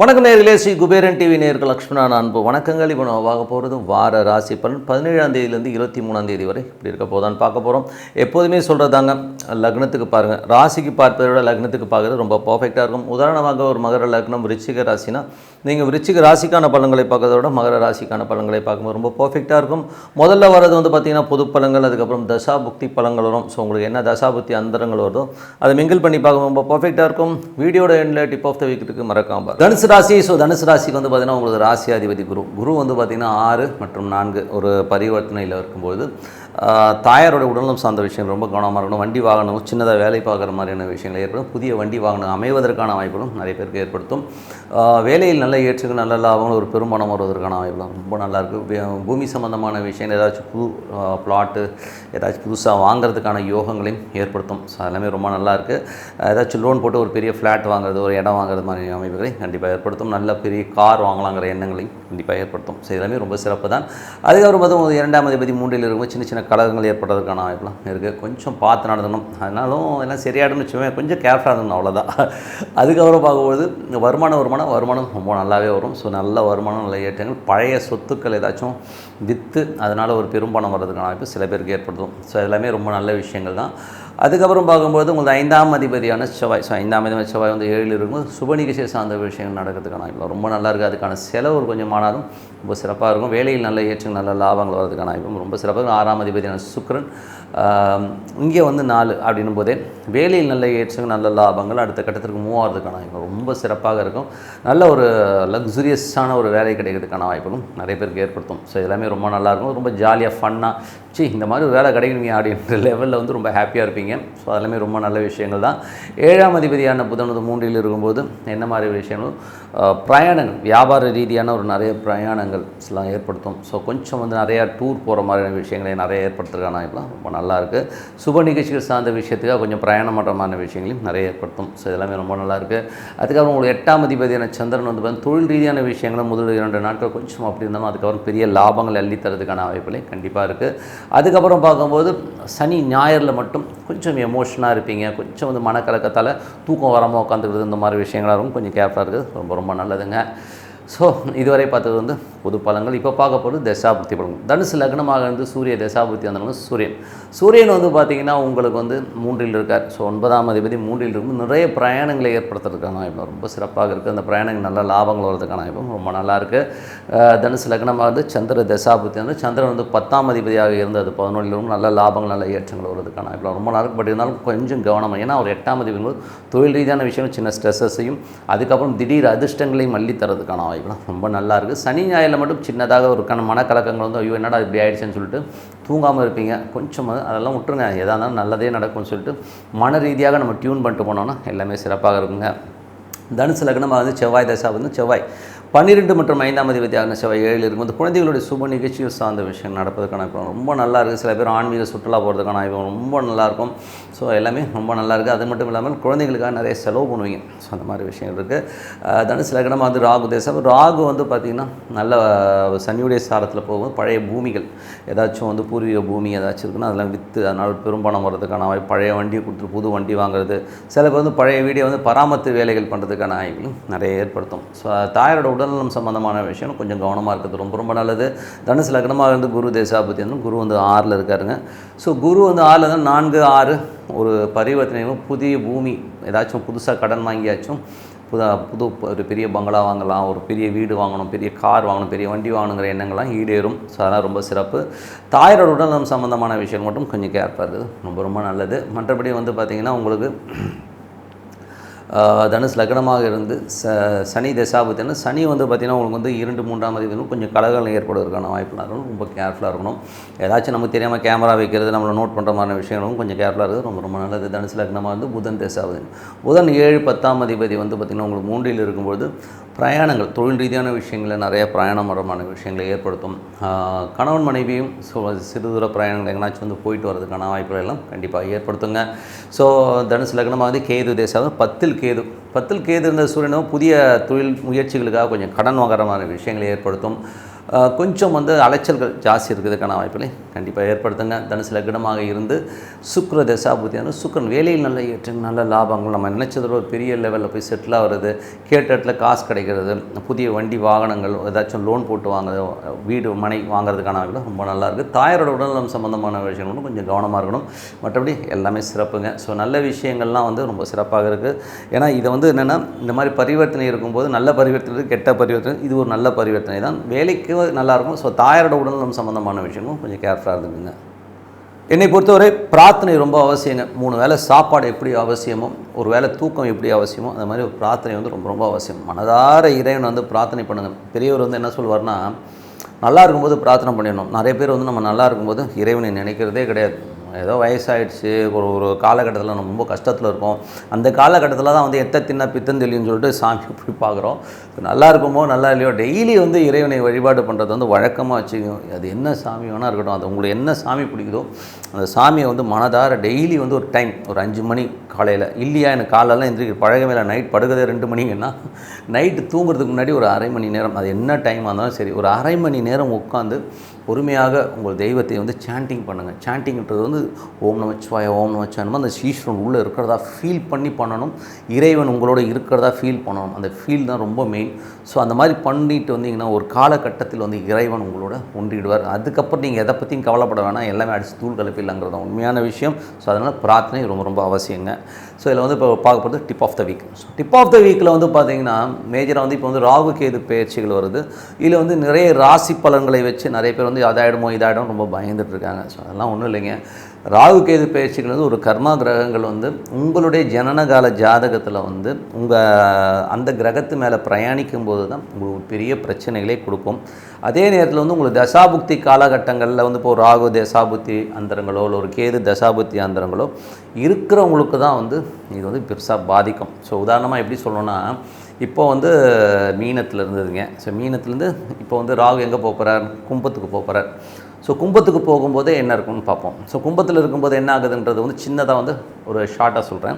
வணக்கம் நேயர்களே, ஸ்ரீ குபேரன் டிவி நேயர்கள் லக்ஷ்மணன் அன்பு வணக்கங்கள். இப்போ நம்ம பார்க்க போகிறது வார ராசி பலன் 17ஆம் தேதியிலேருந்து 23ஆம் தேதி வரை இப்படி இருக்க போதான்னு பார்க்க போகிறோம். எப்போதுமே சொல்கிறதாங்க, லக்னத்துக்கு பாருங்கள், ராசிக்கு பார்ப்பதை விட லக்னத்துக்கு பார்க்குறது ரொம்ப பர்ஃபெக்டாக இருக்கும். உதாரணமாக ஒரு மகர லக்னம் விருச்சிக ராசினா நீங்கள் விருச்சிக ராசிக்கான பலன்களை பார்க்கறத விட மகர ராசிக்கான பலன்களை பார்க்கும்போது ரொம்ப பர்ஃபெக்டாக இருக்கும். முதல்ல வரது வந்து பார்த்திங்கன்னா பொது பலன்கள், அதுக்கப்புறம் தசா புக்தி பலன்கள் வரும். ஸோ உங்களுக்கு என்ன தசா புக்தி அந்தரங்கள் வருதோ அதை மிங்கிள் பண்ணி பார்க்க ரொம்ப பர்ஃபெக்டாக இருக்கும். வீடியோட எண்டில் டிப் ஆஃப் த வீக்கு மறக்காமல் தனுசு ராசி. ஸோ தனுசு ராசிக்கு வந்து பார்த்திங்கன்னா உங்களுக்கு ராசி அதிபதி குரு வந்து பார்த்திங்கன்னா 6 மற்றும் 4 ஒரு பரிவர்த்தனையில் இருக்கும்போது தாயாரோட உடல்நலம் சார்ந்த விஷயம் ரொம்ப கவனமாக இருக்கணும். வண்டி வாகனம், சின்னதாக வேலை பார்க்குற மாதிரியான விஷயங்கள் ஏற்படும். புதிய வண்டி வாகனம் அமைவதற்கான வாய்ப்புகளும் நிறைய பேருக்கு ஏற்படுத்தும். வேலையில் நல்ல ஏற்றுக்கு நல்ல லாபங்கள், ஒரு பெரும்பணம் வருவதற்கான வாய்ப்புகளும் ரொம்ப நல்லாயிருக்கு. பூமி சம்பந்தமான விஷயங்கள், ஏதாச்சும் புது பிளாட்டு ஏதாச்சும் புதுசாக வாங்குறதுக்கான யோகங்களையும் ஏற்படுத்தும். ஸோ எல்லாமே ரொம்ப நல்லாயிருக்கு. ஏதாச்சும் லோன் போட்டு ஒரு பெரிய ஃப்ளாட் வாங்குறது, ஒரு இடம் வாங்குறது மாதிரி அமைப்புகளை கண்டிப்பாக ஏற்படுத்தும். நல்ல பெரிய கார் வாங்கலாங்கிற எண்ணங்களையும் கண்டிப்பாக ஏற்படுத்தும். ஸோ எல்லாமே ரொம்ப சிறப்பு தான். அதுக்கப்புறம் பார்த்தா 2ஆம் அதிபதி 3ல் இருக்கும்போது சின்ன சின்ன கலகங்கள் ஏற்படுறதுக்கான வாய்ப்புலாம் இருக்குது. கொஞ்சம் பார்த்து நடந்தணும். அதனாலும் எல்லாம் சரியாடுன்னு வச்சுக்கோங்க, கொஞ்சம் கேர்ஃபுல்லாக இருக்கணும், அவ்வளோதான். அதுக்கப்புறம் பார்க்கும்போது வருமானம் ரொம்ப நல்லாவே வரும். ஸோ நல்ல வருமானம், நல்ல ஏற்றங்கள். பழைய சொத்துக்கள் ஏதாச்சும் விற்று அதனால் ஒரு பெரும்பணம் வர்றதுக்கான வாய்ப்பு சில பேருக்கு ஏற்படுத்தும். ஸோ எல்லாமே ரொம்ப நல்ல விஷயங்கள் தான். அதுக்கப்புறம் பார்க்கும்போது உங்களுக்கு 5ஆம் அதிபதியான செவ்வாய். ஸோ 5ஆம் அதிபதி செவ்வாய் வந்து 7ல் இருக்கும்போது சுப நிகழ்ச்சியை சார்ந்த விஷயங்கள் நடக்கிறதுக்கான வாய்ப்பு ரொம்ப நல்லா இருக்குது. அதுக்கான செலவு கொஞ்சம் ஆனாலும் ரொம்ப சிறப்பாக இருக்கும். வேலையில் நல்ல ஏற்றங்கள், நல்ல லாபங்கள் வரதுக்கான வாய்ப்பு ரொம்ப சிறப்பாக இருக்கும். 6ஆம் அதிபதியான சுக்கிரன் இங்கே வந்து 4 அப்படின்னும் போதே வேலையில் நல்ல ஏற்றங்கள், நல்ல லாபங்கள் அடுத்த கட்டத்திற்கு மூவ் ஆகிறதுக்கான வாய்ப்பு ரொம்ப சிறப்பாக இருக்கும். நல்ல ஒரு லக்ஸுரியஸான ஒரு வேலை கிடைக்கிறதுக்கான வாய்ப்புகளும் நிறைய பேருக்கு ஏற்படுத்தும். ஸோ எல்லாமே ரொம்ப நல்லாயிருக்கும். ரொம்ப ஜாலியாக ஃபன்னாக இந்த மாதிரி ஒரு வேலை கிடைக்கணுங்க அப்படின்ற லெவலில் வந்து ரொம்ப ஹாப்பியாக இருப்பீங்க. ஸோ அதெல்லாமே ரொம்ப நல்ல விஷயங்கள் தான். 7ஆம் அதிபதியான புதன் வந்து 3ல் இருக்கும்போது என்ன மாதிரி விஷயங்களும் பிரயாணங்கள், வியாபார ரீதியான ஒரு நிறைய பிரயாணங்கள் எல்லாம் ஏற்படுத்தும். ஸோ கொஞ்சம் வந்து நிறையா டூர் போகிற மாதிரியான விஷயங்களை நிறைய ஏற்படுத்துறதுக்கான வாய்ப்புலாம் ரொம்ப நல்லாயிருக்கு. சுப நிகழ்ச்சிகள் சார்ந்த விஷயத்துக்காக கொஞ்சம் பிரயாணம் பண்ணுறமான விஷயங்களையும் நிறைய ஏற்படுத்தும். ஸோ எல்லாமே ரொம்ப நல்லாயிருக்கு. அதுக்கப்புறம் உங்களுக்கு 8ஆம் அதிபதியான சந்திரன் வந்து பார்த்தீங்கன்னா தொழில் ரீதியான விஷயங்களும் முதல் 2 நாட்கள் கொஞ்சம் அப்படி இருந்தாலும் அதுக்கப்புறம் பெரிய லாபங்கள் அள்ளி தரதுக்கான வாய்ப்புகளையும் கண்டிப்பாக இருக்குது. அதுக்கப்புறம் பார்க்கும்போது சனி ஞாயிறில் மட்டும் கொஞ்சம் எமோஷனாக இருப்பீங்க. கொஞ்சம் வந்து மனக்கலக்கத்தால் தூக்கம் வராமல் உட்காந்துக்கிறது, இந்த மாதிரி விஷயங்களாக இருக்கும். கொஞ்சம் கேர்ஃபுல்லாக இருக்குது. ரொம்ப ரொம்ப நல்லதுங்க. ஸோ இதுவரை பார்த்தது வந்து பொது பலன்கள். இப்போ பார்க்க போகிறது தசாபுத்தி பலன்கள். தனுசு லக்னமாக இருந்து சூரிய தசாபுத்தி வந்தவங்க சூரியன் வந்து பார்த்திங்கன்னா உங்களுக்கு வந்து 3ல் இருக்கார். ஸோ 9ஆம் அதிபதி 3ல் இருக்கும். நிறைய பிரயாணங்களை ஏற்படுத்துறதுக்கான வாய்ப்பு ரொம்ப சிறப்பாக இருக்குது. அந்த பிரயாணங்கள் நல்ல லாபங்கள் வரதுக்கான வாய்ப்பும் ரொம்ப நல்லாயிருக்கு. தனுசு லக்னமாக இருந்து சந்திர தசாபுத்தி வந்து சந்திரன் வந்து 10ஆம் அதிபதியாக இருந்து அது 11ல் இருக்கும். நல்ல லாபங்கள், நல்ல ஏற்றங்கள் வருவதற்கான வாய்ப்பு ரொம்ப நல்லா இருக்குது. பட் இருந்தாலும் கொஞ்சம் கவனமாக, ஏன்னா ஒரு 8ஆம் அதிபதி தொழில் ரீதியான விஷயம் சின்ன ஸ்ட்ரெஸ்ஸையும் அதுக்கப்புறம் திடீர் அதிர்ஷ்டங்களையும் அள்ளி தரதுக்கான வாய்ப்புலாம் ரொம்ப நல்லா இருக்குது. சனி ஞாயிறில் மட்டும் சின்னதாக ஒரு மனக்கலக்கங்கள் வந்து ஐயோ என்னடா இப்படி ஆயிடுச்சுன்னு சொல்லிட்டு தூங்காமல் இருப்பீங்க. கொஞ்சம் அதெல்லாம் விட்டுருங்க, எதாக இருந்தாலும் நல்லதே நடக்கும்னு சொல்லிட்டு மன ரீதியாக நம்ம டியூன் பண்ணிட்டு போனோன்னா எல்லாமே சிறப்பாக இருக்குங்க. தனுசு லக்னமாக வந்து செவ்வாய் தசா வந்து செவ்வாய் 12 மற்றும் 5ஆம் அதிபதியான செவ்வாய் 7ல் இருக்கும்போது குழந்தைகளுடைய சுப நிகழ்ச்சிகள் சார்ந்த விஷயம் நடப்பதற்கான ரொம்ப நல்லா இருக்குது. சில பேர் ஆன்மீக சுற்றுலா போகிறதுக்கான ரொம்ப நல்லாயிருக்கும். ஸோ எல்லாமே ரொம்ப நல்லா இருக்குது. அது மட்டும் இல்லாமல் குழந்தைகளுக்காக நிறைய செலவு பண்ணுவீங்க. ஸோ அந்த மாதிரி விஷயங்கள் இருக்குது. தனுசு லக்னமாக வந்து ராகு தேசம். ராகு வந்து பார்த்திங்கன்னா நல்ல சனியுடைய சாரத்தில் போகும். பழைய பூமிகள் ஏதாச்சும் வந்து பூர்வீக பூமி ஏதாச்சும் இருக்குன்னா அதெல்லாம் விற்று அதனால் பெரும்பணம் வர்றதுக்கான வாய்ப்பு, பழைய வண்டியை கொடுத்துட்டு புது வண்டி வாங்குறது, சில பேர் வந்து பழைய வீடியோ வந்து பராமரித்து வேலைகள் பண்ணுறதுக்கான வாய்ப்புகளும் நிறைய ஏற்படுத்தும். ஸோ தாயாரோட உடல்நலம் சம்பந்தமான விஷயம் கொஞ்சம் கவனமாக இருக்கிறது ரொம்ப ரொம்ப நல்லது. தனுசு லக்னமாக இருந்து குரு தேசாபதி வந்து குரு வந்து 6ல் இருக்காருங்க. ஸோ குரு வந்து 6ல் தான் 4, 6 ஒரு பரிவர்த்தனையும் புதிய பூமி ஏதாச்சும் புதுசாக கடன் வாங்கியாச்சும் புது ஒரு பெரிய பங்களா வாங்கலாம், ஒரு பெரிய வீடு வாங்கணும், பெரிய கார் வாங்கணும், பெரிய வண்டி வாங்கணுங்கிற எண்ணங்கள்லாம் ஈடேறும். ஸோ அதெல்லாம் ரொம்ப சிறப்பு. தாயாரோட உடல்நலம் சம்பந்தமான விஷயம் மட்டும் கொஞ்சம் கேர்ஃபுல்லாக இருக்குது, ரொம்ப ரொம்ப நல்லது. மற்றபடி வந்து பார்த்திங்கன்னா உங்களுக்கு தனுசு லக்னமாக இருந்து சனி தசாபுத்தினா சனி வந்து பார்த்திங்கன்னா உங்களுக்கு வந்து 2, 3ஆம் அதிபதி கொஞ்சம் கலகலம் ஏற்படுவதற்கான வாய்ப்புலாம் இருக்கணும். ரொம்ப கேர்ஃபுல்லாக இருக்கணும். ஏதாச்சும் நமக்கு தெரியாமல் கேமரா வைக்கிறது, நம்மளை நோட் பண்ணுற மாதிரி விஷயங்களும் கொஞ்சம் கேர்ஃபுல்லாக இருக்குது. ரொம்ப ரொம்ப நல்லது. தனுசு லக்னமாக இருந்து புதன் தசாபதி. புதன் 7, 10ஆம் அதிபதி வந்து பார்த்திங்கன்னா உங்களுக்கு 3ல் இருக்கும்போது பிரயாணங்கள், தொழில் ரீதியான விஷயங்களில் நிறைய பிரயாணமான விஷயங்களை ஏற்படுத்தும். கணவன் மனைவியும் சிறு தூர பிரயாணங்கள் எங்கேனாச்சும் வந்து போயிட்டு வரதுக்கான வாய்ப்புகள் எல்லாம் கண்டிப்பாக ஏற்படுத்துங்க. ஸோ தனுசு லக்னமாக வந்து கேது தேசம் 10ல் கேது இருந்த சூரியனும் புதிய தொழில் முயற்சிகளுக்காக கொஞ்சம் கடன் வாங்குற மாதிரி விஷயங்களை ஏற்படுத்தும். கொஞ்சம் வந்து அலைச்சல்கள் ஜாஸ்தி இருக்கிறதுக்கான வாய்ப்புகளை கண்டிப்பாக ஏற்படுத்துங்க. தனுசு லக்னமாக இருந்து சுக்கிர தசாபுத்தியான சுக்கிரன் வேலையில் நல்ல ஏற்றம், நல்ல லாபங்கள், நம்ம நினச்சதோட ஒரு பெரிய லெவலில் போய் செட்டில் ஆகிறது, கேட்ட இடத்துல காசு கிடைக்கிறது, புதிய வண்டி வாகனங்கள் ஏதாச்சும் லோன் போட்டு வாங்குறது, வீடு மனை வாங்குறதுக்கான வாய்ப்புகள் ரொம்ப நல்லாயிருக்கு. தாயாரோட உடல்நலம் சம்மந்தமான விஷயங்களும் கொஞ்சம் கவனமாக இருக்கணும். மற்றபடி எல்லாமே சிறப்புங்க. ஸோ நல்ல விஷயங்கள்லாம் வந்து ரொம்ப சிறப்பாக இருக்குது. ஏன்னா இதை வந்து என்னென்னா இந்த மாதிரி பரிவர்த்தனை இருக்கும்போது நல்ல பரிவர்த்தனை, கெட்ட பரிவர்த்தனை, இது ஒரு நல்ல பரிவர்த்தனை தான். வேலைக்கு நல்லாயிருக்கும். ஸோ தாயாரோட உடல்நலம் சம்மந்தமான விஷயங்களும் கொஞ்சம் கேர்ஃபுல்லாக இருந்துக்குங்க. என்னை பொறுத்தவரை பிரார்த்தனை ரொம்ப அவசியங்க. 3 வேளை சாப்பாடு எப்படி அவசியமோ, ஒரு வேளை தூக்கம் எப்படி அவசியமோ, அந்த மாதிரி ஒரு பிரார்த்தனை வந்து ரொம்ப ரொம்ப அவசியம். மனதார இறைவனை வந்து பிரார்த்தனை பண்ணுங்கள். பெரியவர் வந்து என்ன சொல்லுவார்னா, நல்லா இருக்கும்போது பிரார்த்தனை பண்ணிடணும். நிறைய பேர் வந்து நம்ம நல்லா இருக்கும்போது இறைவனை நினைக்கிறதே கிடையாது. ஏதோ வயசாகிடுச்சு, ஒரு காலகட்டத்தில் நம்ம ரொம்ப கஷ்டத்தில் இருக்கோம், அந்த காலகட்டத்தில் தான் வந்து எத்த தின்னா பித்தம் தெளின்னு சொல்லிட்டு சாமி போய் பார்க்குறோம். நல்லா இருக்குமோ நல்லா இல்லையோ டெய்லி வந்து இறைவனை வழிபாடு பண்ணுறது வந்து வழக்கமாக வச்சுக்கணும். அது என்ன சாமி வேணால் இருக்கட்டும், அது உங்களுக்கு என்ன சாமி பிடிக்குதோ அந்த சாமியை வந்து மனதார டெய்லி வந்து ஒரு டைம், ஒரு 5 மணி காலையில் இல்லையா, எனக்கு காலையெல்லாம் எந்திரிக்க பழகமே இல்லை, நைட் படுக்கிறதே 2 மணிங்கன்னா நைட்டு தூங்குறதுக்கு முன்னாடி ஒரு அரை மணி நேரம், அது என்ன டைமாக இருந்தாலும் சரி, ஒரு அரை மணி நேரம் உட்காந்து பொறுமையாக உங்கள் தெய்வத்தை வந்து சாண்டிங் பண்ணுங்கள். சாண்டிங்கிறது வந்து ஓம் நமச்சிவாய ஓம் நமச்சிவாய, அந்த ஈஸ்வரன் உள்ளே இருக்கிறதா ஃபீல் பண்ணி பண்ணணும். இறைவன் உங்களோட இருக்கிறதா ஃபீல் பண்ணணும். அந்த ஃபீல் தான் ரொம்ப மெயின். ஸோ அந்த மாதிரி பண்ணிட்டு வந்தீங்கன்னா ஒரு காலகட்டத்தில் வந்து இறைவன் உங்களோட ஒன்றிடுவார். அதுக்கப்புறம் நீங்கள் எதை பற்றியும் கவலைப்பட வேணாம், எல்லாமே அடித்து தூள் கலப்பில்லைங்கிறது தான் உண்மையான விஷயம். ஸோ அதனால் பிரார்த்தனை ரொம்ப ரொம்ப அவசியங்க. ஸோ இதில் வந்து இப்போ பார்க்க போகிறது tip of the week. So tip of the வீக்கில் வந்து பார்த்தீங்கன்னா மேஜராக வந்து இப்போ வந்து ராகு கேது பயிற்சிகள் வருது. இதில் வந்து நிறைய ராசி பலன்களை வச்சு நிறைய பேர் வந்து அதாயிடுமோ இதாயிடும் ரொம்ப பயந்துட்டு இருக்காங்க. ஸோ அதெல்லாம் ஒன்றும் இல்லைங்க. ராகு கேது பயிற்சிகள் வந்து ஒரு கர்மா கிரகங்கள் வந்து உங்களுடைய ஜனனகால ஜாதகத்தில் வந்து உங்கள் அந்த கிரகத்து மேலே பிரயாணிக்கும் போது தான் உங்களுக்கு பெரிய பிரச்சனைகளே கொடுக்கும். அதே நேரத்தில் வந்து உங்களுக்கு தசாபுக்தி காலகட்டங்களில் வந்து இப்போ ராகு தசாபுத்தி அந்தரங்களோ இல்லை ஒரு கேது தசாபுத்தி அந்தரங்களோ இருக்கிறவங்களுக்கு தான் வந்து இது வந்து பெருசாக பாதிக்கும். ஸோ உதாரணமாக எப்படி சொல்லணும்னா, இப்போ வந்து மீனத்தில் இருந்ததுங்க. ஸோ மீனத்துலேருந்து இப்போ வந்து ராகு எங்கே போகிறார், கும்பத்துக்கு போகிறார். ஸோ கும்பத்துக்கு போகும்போதே என்ன இருக்குன்னு பார்ப்போம். ஸோ கும்பத்தில் இருக்கும்போது என்ன ஆகுதுன்றது வந்து சின்னதாக வந்து ஒரு ஷார்ட்டாக சொல்கிறேன்.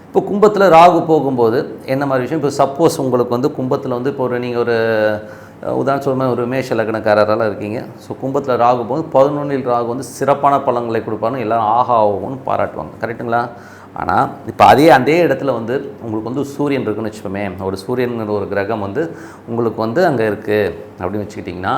இப்போ கும்பத்தில் ராகு போகும்போது என்ன மாதிரி விஷயம், இப்போ சப்போஸ் உங்களுக்கு வந்து கும்பத்தில் வந்து இப்போ நீங்கள் ஒரு உதாரணம் சொல்லுங்கள், ஒரு மேஷ லக்னக்காரரால் இருக்கீங்க. ஸோ கும்பத்தில் ராகு போகும்போது 11 ராகு வந்து சிறப்பான பலன்களை கொடுப்பாருன்னு எல்லோரும் ஆஹா ஆகும்னு பாராட்டுவாங்க. கரெக்டுங்களா? ஆனால் இப்போ அதே இடத்துல வந்து உங்களுக்கு வந்து சூரியன் இருக்குன்னு வச்சுப்போமே, ஒரு சூரியன் ஒரு கிரகம் வந்து உங்களுக்கு வந்து அங்கே இருக்குது அப்படின்னு வச்சுக்கிட்டிங்கன்னா,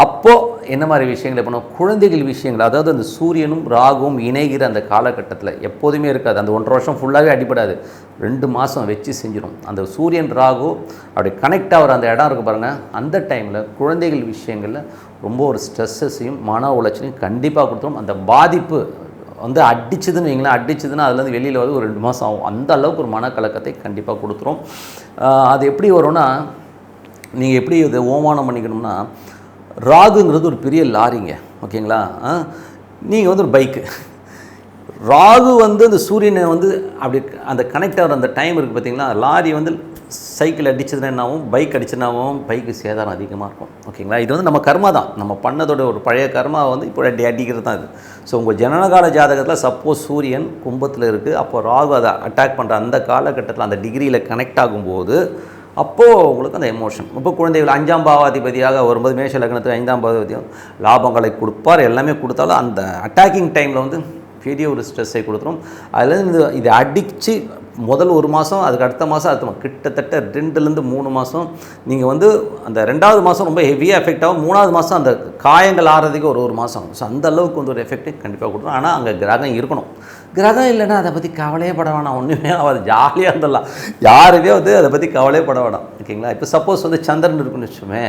அப்போது என்ன மாதிரி விஷயங்கள் பண்ணணும், குழந்தைகள் விஷயங்கள், அதாவது அந்த சூரியனும் ராகுவும் இணைகிற அந்த காலகட்டத்தில் எப்போதுமே இருக்காது. அந்த 1.5 வருஷம் ஃபுல்லாகவே அடிப்படாது, 2 மாதம் வச்சு செஞ்சிடும். அந்த சூரியன் ராகு அப்படி கனெக்ட் ஆகிற அந்த இடம் இருக்குது பாருங்கள், அந்த டைமில் குழந்தைகள் விஷயங்களில் ரொம்ப ஒரு ஸ்ட்ரெஸ்ஸையும் மன உளைச்சலையும் கண்டிப்பாக கொடுத்துரும். அந்த பாதிப்பு வந்து அடிச்சதுன்னு வைங்களேன், அடிச்சதுன்னா அதுலேருந்து வெளியில் வந்து ஒரு 2 மாதம் ஆகும். அந்த அளவுக்கு ஒரு மனக்கலக்கத்தை கண்டிப்பாக கொடுத்துரும். அது எப்படி வரும்னா, நீங்கள் எப்படி இதை ஓமானம் பண்ணிக்கணும்னா, ராகுங்கிறது ஒரு பெரிய லாரிங்க, ஓகேங்களா? நீங்கள் வந்து ஒரு பைக்கு, ராகு வந்து அந்த சூரியனை வந்து அப்படி அந்த கனெக்ட் ஆகிற அந்த டைம் இருக்குது பார்த்தீங்களா, லாரி வந்து சைக்கிள் அடிச்சதுன்னா என்னாவும், பைக் அடிச்சதுனாவும் பைக்கு சேதாரம் அதிகமாக இருக்கும், ஓகேங்களா? இது வந்து நம்ம கர்மா தான், நம்ம பண்ணதோட ஒரு பழைய கர்மா வந்து இப்போ அடிக்கிறது தான் இது. ஸோ உங்கள் ஜனனகால ஜாதகத்தில் சப்போஸ் சூரியன் கும்பத்தில் இருக்குது, அப்போ ராகு அதை அட்டாக் பண்ணுற அந்த காலகட்டத்தில் அந்த டிகிரியில் கனெக்ட் ஆகும்போது அப்போது உங்களுக்கு அந்த எமோஷன், இப்போ குழந்தைகள் 5ஆம் பாவாதிபதியாக வரும்போது மேஷ லக்னத்துக்கு 5ஆம் பாவாதிபதியாக லாபங்களை கொடுப்பார், எல்லாமே கொடுத்தாலும் அந்த அட்டாக்கிங் டைமில் வந்து பெரிய ஒரு ஸ்ட்ரெஸ்ஸை கொடுத்துரும். அதுலேருந்து இது அடித்து முதல் 1 மாதம், அதுக்கு அடுத்த மாதம் கிட்டத்தட்ட 2லேருந்து 3 மாதம் நீங்கள் வந்து அந்த 2வது மாதம் ரொம்ப ஹெவியாக எஃபெக்ட் ஆகும். 3வது மாதம் அந்த காயங்கள் ஆகிறதுக்கு ஒரு மாதம். ஸோ அந்த அளவுக்கு வந்து ஒரு எஃபெக்டை கண்டிப்பாக கொடுத்துரும். ஆனால் அங்கே கிரகம் இருக்கணும். கிரகம் இல்லைன்னா அதை பற்றி கவலையே பட வேணாம், ஒன்றுமே ஆகாது, ஜாலியாக இருந்துடலாம். யாருமே வந்து அதை பற்றி கவலையே பட வேணாம், ஓகேங்களா? இப்போ சப்போஸ் வந்து சந்திரன் இருக்குன்னு வச்சுமே,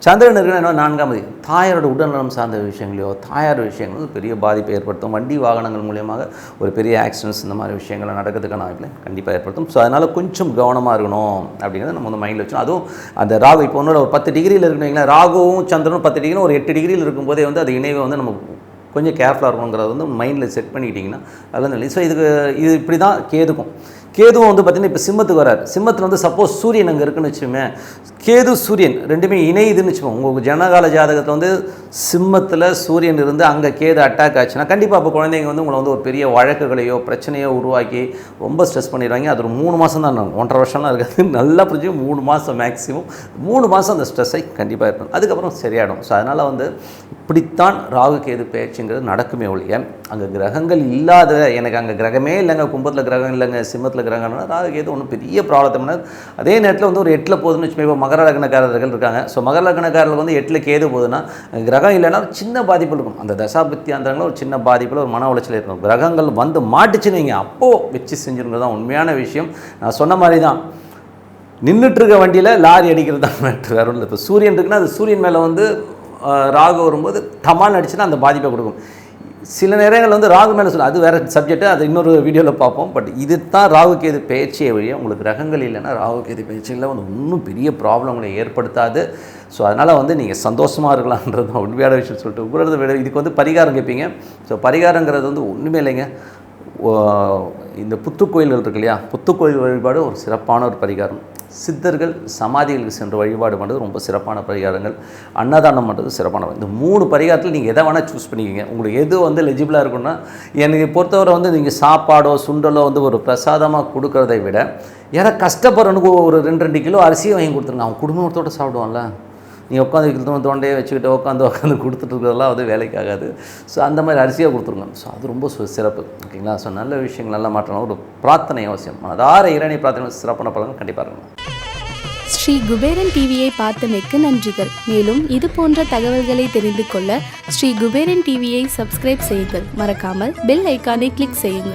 சந்திரன் இருக்குன்னா என்ன, 4ஆம் தேதி தாயாரோட உடல்நலம் சார்ந்த விஷயங்களையோ தாயார் விஷயங்களும் வந்து பெரிய பாதிப்பை ஏற்படுத்தும். வண்டி வாகனங்கள் மூலியமாக ஒரு பெரிய ஆக்சிடென்ட்ஸ் இந்த மாதிரி விஷயங்கள் நடக்கிறதுக்கான வாய்ப்பில் கண்டிப்பாக ஏற்படுத்தும். ஸோ அதனால் கொஞ்சம் கவனமாக இருக்கணும் அப்படிங்கிறத நம்ம வந்து மைண்டில் வச்சோம். அதுவும் அந்த ராகு இப்போ ஒன்றோட ஒரு 10 டிகிரியில் இருக்குன்னு, ராகுவும் சந்திரனும் 10 டிகிரி ஒரு 8 டிகிரியில் இருக்கும்போதே வந்து அது இணைவை வந்து நம்ம கொஞ்சம் கேர்ஃபுல்லாக இருக்கணுங்கிறத வந்து மைண்டில் செட் பண்ணிக்கிட்டிங்கன்னா அதெல்லாம் இல்லை. ஸோ இது இப்படி தான் கேதுக்கும் கேதுவும் வந்து பார்த்திங்கன்னா இப்போ சிம்மத்துக்கு வராரு. சிம்மத்தில் வந்து சப்போஸ் சூரியன் அங்கே இருக்குன்னு வச்சுக்கோமே, கேது சூரியன் ரெண்டுமே இணையுதுன்னு வச்சுக்கோங்க. உங்கள் ஜனகால ஜாதகத்தில் வந்து சிம்மத்தில் சூரியன் இருந்து அங்கே கேது அட்டாக் ஆச்சுன்னா கண்டிப்பாக அப்போ குழந்தைங்க வந்து உங்களை வந்து ஒரு பெரிய வழக்குகளையோ பிரச்சனையோ உருவாக்கி ரொம்ப ஸ்ட்ரெஸ் பண்ணிடுவாங்க. அது ஒரு 3 மாதம் தான், 1.5 வருஷம்லாம் இருக்காது. நல்லா புரிஞ்சு 3 மாதம் மேக்ஸிமம் 3 மாதம் அந்த ஸ்ட்ரெஸ்ஸை கண்டிப்பாக இருக்கும். அதுக்கப்புறம் சரியாயிடும். ஸோ அதனால் வந்து இப்படித்தான் ராகு கேது பயிற்சிங்கிறது நடக்குமே ஒழிய அங்கே கிரகங்கள் இல்லாத, எனக்கு அங்கே கிரகமே இல்லைங்க, கும்பத்தில் கிரகம் இல்லைங்க, சிம்மத்தில் கிரகம்னா ராகு கேது ஒன்றும் பெரிய ப்ராப்ளத்தை. அதே நேரத்தில் வந்து ஒரு 8ல் போகுதுன்னு வச்சுக்கோங்க. இப்போ மகர லக்னக்காரர்கள் இருக்காங்க. ஸோ மகர லக்னக்காரர்கள் வந்து 8ல் கேது போகுதுன்னா கிரகம் இல்லைன்னா சின்ன பாதிப்பு இருக்கும். அந்த தசாபத்தியாந்திரங்களில் ஒரு சின்ன பாதிப்பில் ஒரு மன உளைச்சல் இருக்கும். கிரகங்கள் வந்து மாட்டுச்சுன்னு வைங்க, அப்போது வச்சு செஞ்சுருங்கிறது தான் உண்மையான விஷயம். நான் சொன்ன மாதிரி தான், நின்றுட்டுருக்க வண்டியில் லாரி அடிக்கிறது தான் மேட்ரு, வேறு இல்லை. இப்போ சூரியன் இருக்குன்னா அது சூரியன் மேலே வந்து ராகு வரும்போது டமால் அடிச்சுன்னா அந்த பாதிப்பை கொடுக்கும். சில நேரங்கள் வந்து ராகு மேலே சொல்ல, அது வேறு சப்ஜெக்ட்டு, அது இன்னொரு வீடியோவில் பார்ப்போம். பட் இது தான் ராகு கேது பயிற்சியை வழியாக உங்களுக்கு கிரகங்கள் இல்லைன்னா ராகு கேது பயிற்சியில் வந்து இன்னும் பெரிய ப்ராப்ளங்களை ஏற்படுத்தாது. ஸோ அதனால் வந்து நீங்கள் சந்தோஷமாக இருக்கலான்றது தான் உண்மையான விஷயம் சொல்லிட்டு உங்களோட விட இதுக்கு வந்து பரிகாரம் கேட்பீங்க. ஸோ பரிகாரங்கிறது வந்து ஒன்றுமே இல்லைங்க. இந்த புத்துக்கோயில்கள் இருக்கு இல்லையா, புத்துக்கோயில் வழிபாடு ஒரு சிறப்பான ஒரு பரிகாரம். சித்தர்கள் சமாதிகளுக்கு சென்று வழிபாடு பண்ணுறது ரொம்ப சிறப்பான பரிகாரங்கள். அன்னதானம் பண்ணுறது சிறப்பான. இந்த 3 பரிகாரத்தில் நீங்கள் எதை வேணால் சூஸ் பண்ணிக்கிங்க. உங்களுக்கு எது வந்து எலிஜிபிளாக இருக்குன்னா, எனக்கு பொறுத்தவரை வந்து நீங்கள் சாப்பாடோ சுண்டலோ வந்து ஒரு பிரசாதமாக கொடுக்கறதை விட யாராவது கஷ்டப்படுறனுக்கு ஒரு 2 கிலோ அரிசியை வாங்கி கொடுத்துருங்க. அவன் குடும்பத்தோடு சாப்பிடுவான்ல. நீங்கள் உட்காந்து தோண்டையே வச்சுக்கிட்டு உட்காந்து கொடுத்துட்ருக்கிறதெல்லாம் வந்து வேலைக்கு ஆகாது. ஸோ அந்த மாதிரி அரிசியாக கொடுத்துருங்க. ஸோ அது ரொம்ப சிறப்பு. ஓகேங்களா? ஸோ நல்ல விஷயங்கள் நல்லா மாற்றணும். ஒரு பிரார்த்தனை அவசியம். அதார இறைவனை பிரார்த்தனை சிறப்பான பலன் கண்டிப்பாக இருக்கணும். ஸ்ரீ குபேரன் டிவியை பார்த்தமைக்கு நன்றிகள். மேலும் இது போன்ற தகவல்களை தெரிந்து கொள்ள ஸ்ரீ குபேரன் டிவியை சப்ஸ்கிரைப் செய்யுங்கள். மறக்காமல் பெல் ஐக்கானை கிளிக் செய்யுங்கள்.